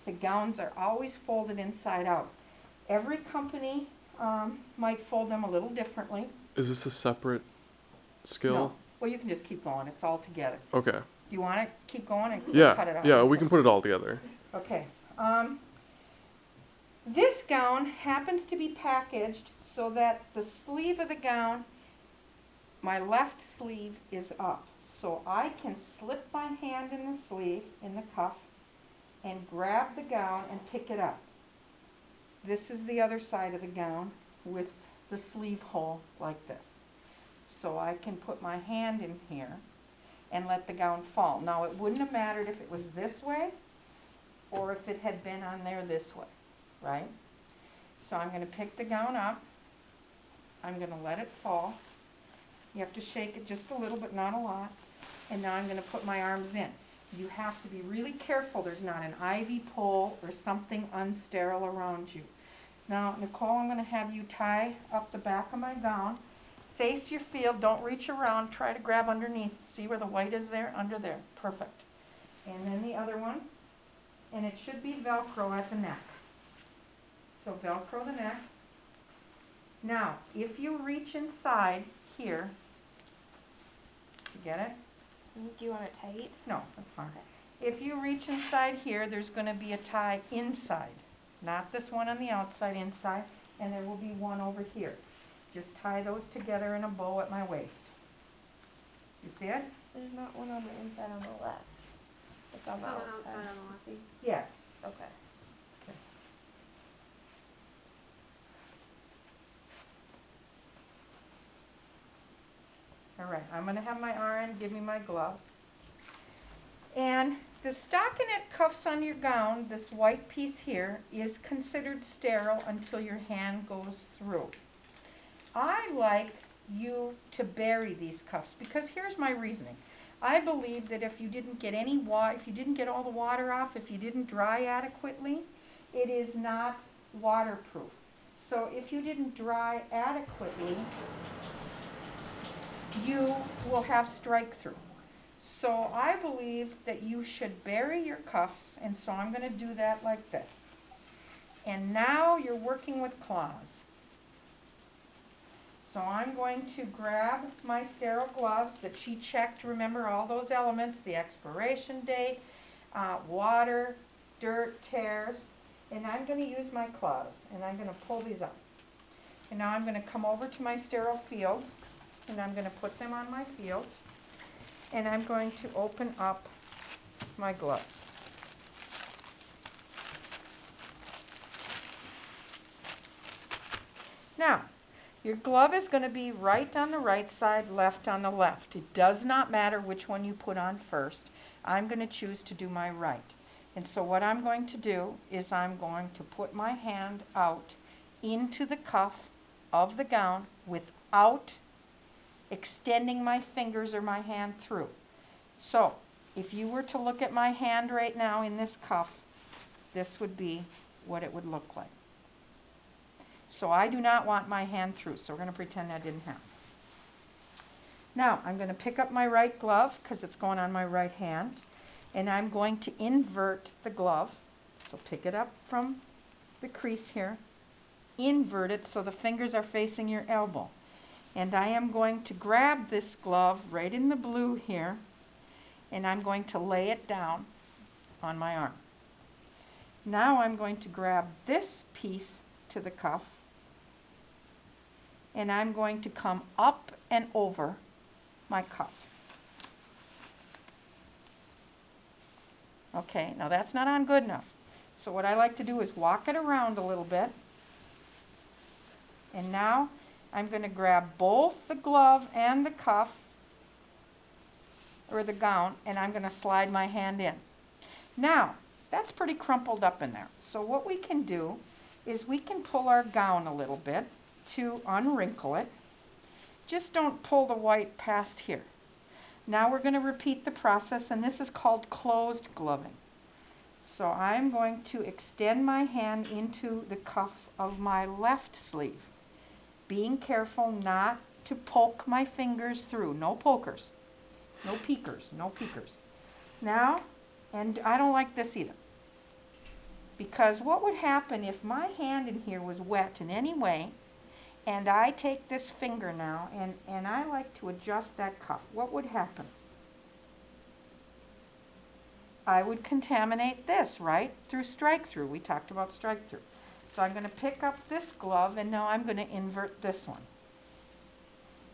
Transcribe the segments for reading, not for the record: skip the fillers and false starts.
The gowns are always folded inside out. Every company might fold them a little differently. Is this a separate skill? No. Well, you can just keep going. It's all together. Okay. Do you want to keep going and Yeah. cut it out? Yeah, Okay. we can put it all together. Okay. This gown happens to be packaged so that the sleeve of the gown, my left sleeve, is up. So I can slip my hand in the sleeve, in the cuff, and grab the gown and pick it up. This is the other side of the gown with the sleeve hole like this. So I can put my hand in here and let the gown fall. Now, it wouldn't have mattered if it was this way or if it had been on there this way, right? So I'm going to pick the gown up. I'm going to let it fall. You have to shake it just a little, but not a lot. And now I'm going to put my arms in. You have to be really careful there's not an ivy pole or something unsterile around you. Now, Nicole, I'm going to have you tie up the back of my gown. Face your field. Don't reach around. Try to grab underneath. See where the white is there? Under there. Perfect. And then the other one. And it should be Velcro at the neck. So Velcro the neck. Now, if you reach inside here, you get it? Do you want it tight? No, that's fine. Okay. If you reach inside here, there's going to be a tie inside. Not this one on the outside, inside. And there will be one over here. Just tie those together in a bow at my waist. You see it? There's not one on the inside on the left. It's on the outside. Outside on the lefty. Yeah. Okay. All right, I'm going to have my RN give me my gloves. And the stockinette cuffs on your gown, this white piece here, is considered sterile until your hand goes through. I like you to bury these cuffs because here's my reasoning. I believe that if you didn't get any water, if you didn't get all the water off, if you didn't dry adequately, it is not waterproof. So if you didn't dry adequately, you will have strike through. So I believe that you should bury your cuffs, and so I'm going to do that like this. And now you're working with claws. So I'm going to grab my sterile gloves that she checked, remember all those elements, the expiration date, water, dirt, tears, and I'm going to use my claws, and I'm going to pull these up. And now I'm going to come over to my sterile field, and I'm going to put them on my field, and I'm going to open up my gloves. Now, your glove is going to be right on the right side, left on the left. It does not matter which one you put on first. I'm going to choose to do my right. And so what I'm going to do is I'm going to put my hand out into the cuff of the gown without extending my fingers or my hand through. So if you were to look at my hand right now in this cuff, this would be what it would look like. So I do not want my hand through, so we're going to pretend that didn't happen. Now I'm going to pick up my right glove because it's going on my right hand, and I'm going to invert the glove. So pick it up from the crease here, invert it so the fingers are facing your elbow. And I am going to grab this glove right in the blue here, and I'm going to lay it down on my arm. Now I'm going to grab this piece to the cuff, and I'm going to come up and over my cuff. Okay, now that's not on good enough. So what I like to do is walk it around a little bit. And now I'm going to grab both the glove and the cuff, or the gown, and I'm going to slide my hand in. Now, that's pretty crumpled up in there. So what we can do is we can pull our gown a little bit to unwrinkle it. Just don't pull the white past here. Now we're going to repeat the process, and this is called closed gloving. So I'm going to extend my hand into the cuff of my left sleeve, being careful not to poke my fingers through. No pokers, no peekers, no peekers. Now, and I don't like this either. Because what would happen if my hand in here was wet in any way, and I take this finger now, and I like to adjust that cuff, what would happen? I would contaminate this, right? Through strike-through. We talked about strike-through. So I'm going to pick up this glove, and now I'm going to invert this one.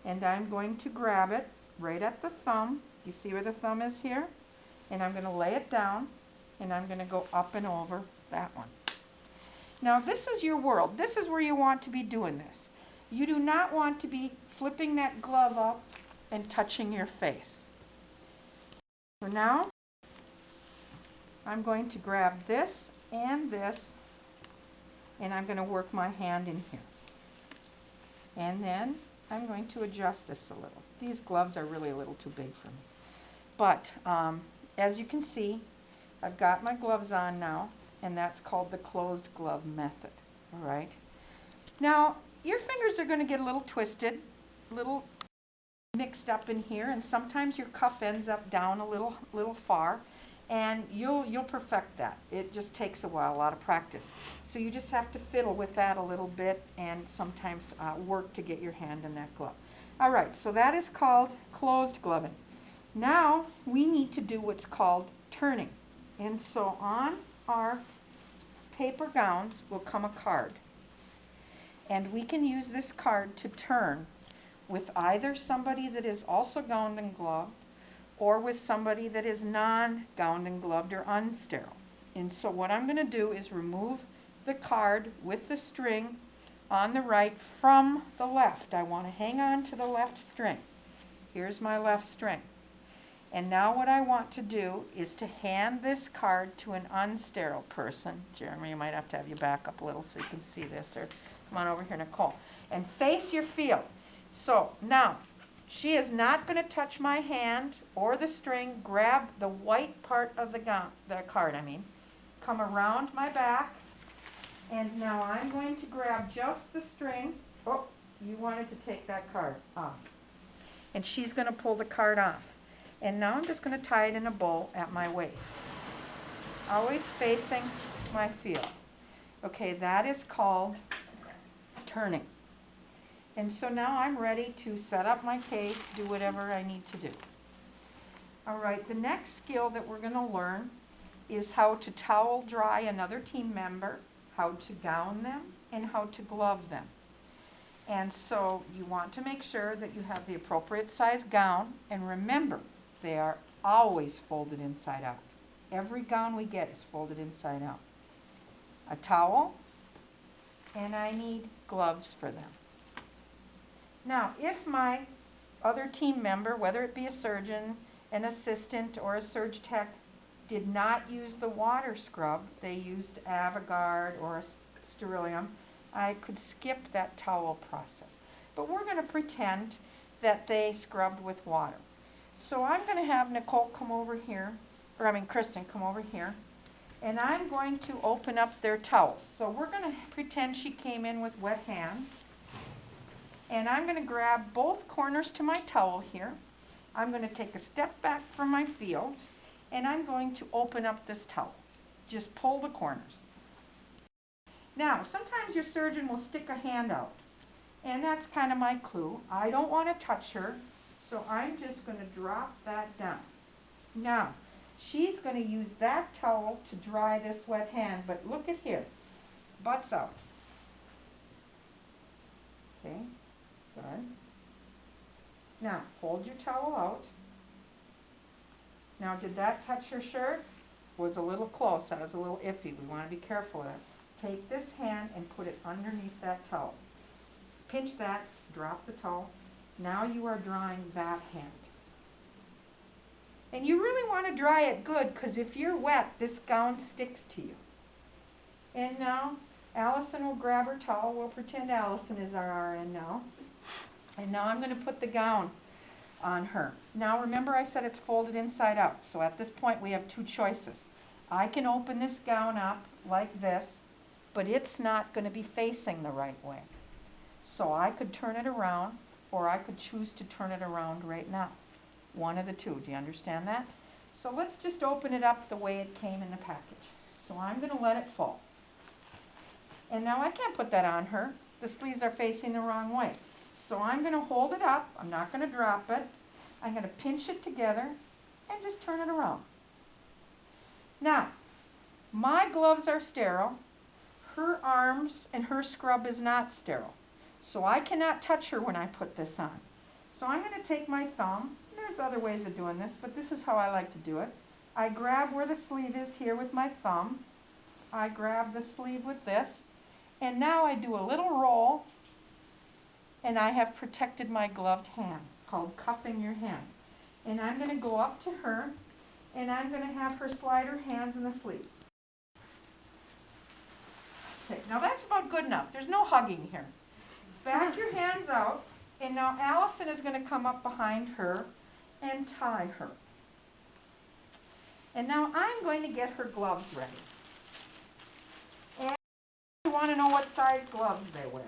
And I'm going to grab it right at the thumb. You see where the thumb is here? And I'm going to lay it down, and I'm going to go up and over that one. Now this is your world. This is where you want to be doing this. You do not want to be flipping that glove up and touching your face. For now, I'm going to grab this, and I'm going to work my hand in here. And then I'm going to adjust this a little. These gloves are really a little too big for me. But as you can see, I've got my gloves on now, and that's called the closed glove method. All right. Now, your fingers are going to get a little twisted, a little mixed up in here, and sometimes your cuff ends up down a little far. And you'll perfect that. It just takes a while, a lot of practice. So you just have to fiddle with that a little bit and sometimes work to get your hand in that glove. All right, so that is called closed gloving. Now we need to do what's called turning. And so on our paper gowns will come a card. And we can use this card to turn with either somebody that is also gowned and gloved, or with somebody that is non-gowned and gloved or unsterile. And so what I'm going to do is remove the card with the string on the right from the left. I want to hang on to the left string. Here's my left string. And now what I want to do is to hand this card to an unsterile person. Jeremy, you might have to have you back up a little so you can see this. Or come on over here, Nicole. And face your field. So now, she is not going to touch my hand or the string. Grab the white part of the card, come around my back, and now I'm going to grab just the string. Oh, you wanted to take that card off. And she's going to pull the card off. And now I'm just going to tie it in a bow at my waist, always facing my field. Okay, that is called turning. And so now I'm ready to set up my case, do whatever I need to do. All right, the next skill that we're going to learn is how to towel dry another team member, how to gown them, and how to glove them. And so you want to make sure that you have the appropriate size gown, and remember, they are always folded inside out. Every gown we get is folded inside out. A towel, and I need gloves for them. Now, if my other team member, whether it be a surgeon, an assistant, or a surg tech, did not use the water scrub, they used Avogard or a Sterilium, I could skip that towel process. But we're going to pretend that they scrubbed with water. So I'm going to have Nicole come over here, Kristen come over here, and I'm going to open up their towels. So we're going to pretend she came in with wet hands. And I'm going to grab both corners to my towel here. I'm going to take a step back from my field, and I'm going to open up this towel. Just pull the corners. Now, sometimes your surgeon will stick a hand out, and that's kind of my clue. I don't want to touch her, so I'm just going to drop that down. Now, she's going to use that towel to dry this wet hand, but look at here. Butts out. Okay. Good. Now, hold your towel out. Now, did that touch her shirt? Was a little close. That was a little iffy. We want to be careful of that. Take this hand and put it underneath that towel. Pinch that, drop the towel. Now you are drying that hand. And you really want to dry it good, because if you're wet, this gown sticks to you. And now, Allison will grab her towel. We'll pretend Allison is our RN now. And now I'm going to put the gown on her. Now remember I said it's folded inside out. So at this point we have two choices. I can open this gown up like this, but it's not going to be facing the right way. So I could turn it around, or I could choose to turn it around right now. One of the two. Do you understand that? So let's just open it up the way it came in the package. So I'm going to let it fall. And now I can't put that on her. The sleeves are facing the wrong way. So I'm going to hold it up. I'm not going to drop it. I'm going to pinch it together and just turn it around. Now, my gloves are sterile. Her arms and her scrub is not sterile. So I cannot touch her when I put this on. So I'm going to take my thumb. There's other ways of doing this, but this is how I like to do it. I grab where the sleeve is here with my thumb. I grab the sleeve with this. And now I do a little roll, and I have protected my gloved hands, called cuffing your hands. And I'm going to go up to her, and I'm going to have her slide her hands in the sleeves. Okay, now that's about good enough. There's no hugging here. Back your hands out, and now Allison is going to come up behind her and tie her. And now I'm going to get her gloves ready. And you want to know what size gloves they wear.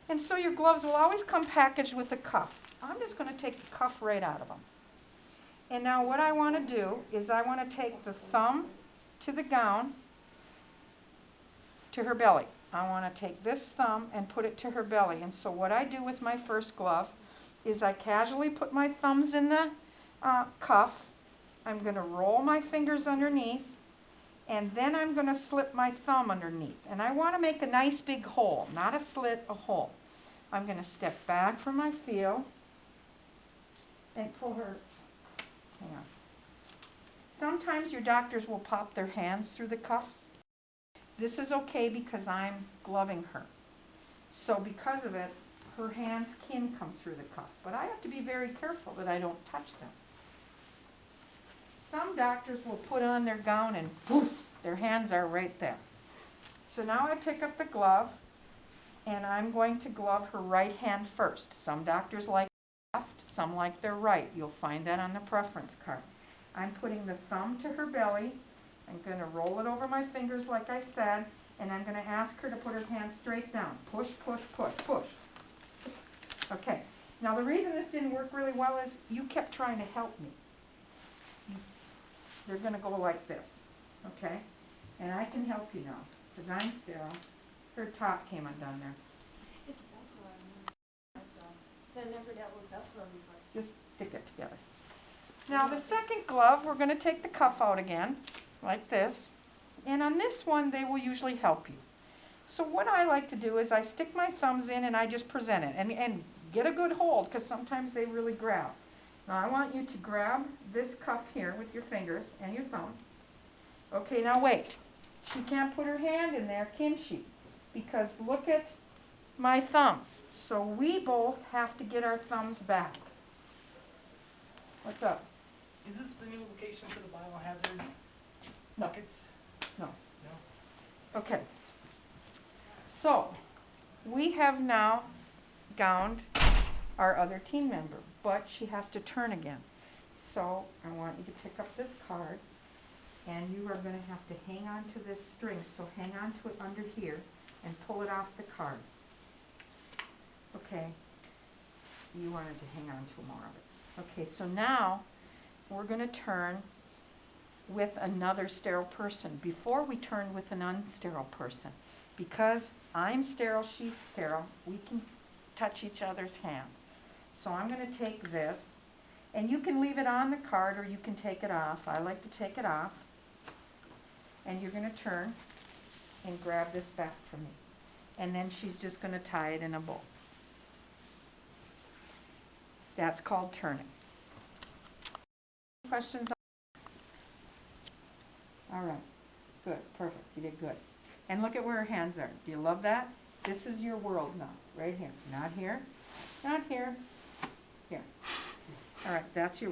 And so your gloves will always come packaged with a cuff. I'm just going to take the cuff right out of them. And now what I want to do is I want to take the thumb to the gown to her belly. I want to take this thumb and put it to her belly. And so what I do with my first glove is I casually put my thumbs in the cuff. I'm going to roll my fingers underneath, and then I'm going to slip my thumb underneath. And I want to make a nice big hole, not a slit, a hole. I'm going to step back from my feel and pull her. Hang on. Sometimes your doctors will pop their hands through the cuffs. This is okay because I'm gloving her. So because of it, her hands can come through the cuff. But I have to be very careful that I don't touch them. Some doctors will put on their gown and poof, their hands are right there. So now I pick up the glove, and I'm going to glove her right hand first. Some doctors like left, some like their right. You'll find that on the preference card. I'm putting the thumb to her belly. I'm going to roll it over my fingers like I said, and I'm going to ask her to put her hands straight down. Push, push, push, push. Okay. Now the reason this didn't work really well is you kept trying to help me. They're going to go like this, okay? And I can help you now, because I'm sterile. Her top came undone there. It's Velcro. So I've never dealt with Velcro before. Just stick it together. Now the second glove, we're going to take the cuff out again, like this. And on this one, they will usually help you. So what I like to do is I stick my thumbs in and I just present it. And get a good hold, because sometimes they really grab. Now I want you to grab this cuff here with your fingers and your thumb. Okay, now wait. She can't put her hand in there, can she? Because look at my thumbs. So we both have to get our thumbs back. What's up? Is this the new location for the biohazard No. buckets? No. No? Okay. So we have now gowned our other team member, but she has to turn again. So I want you to pick up this card, and you are going to have to hang on to this string. So hang on to it under here and pull it off the card. Okay. You wanted to hang on to more of it. Okay, so now we're going to turn with another sterile person. Before we turned with an unsterile person. Because I'm sterile, she's sterile, we can touch each other's hands. So I'm going to take this, and you can leave it on the card or you can take it off. I like to take it off. And you're going to turn and grab this back from me. And then she's just going to tie it in a bow. That's called turning. Questions? All right. Good. Perfect. You did good. And look at where her hands are. Do you love that? This is your world now. Right here. Not here. Not here. Here. All right. That's your world.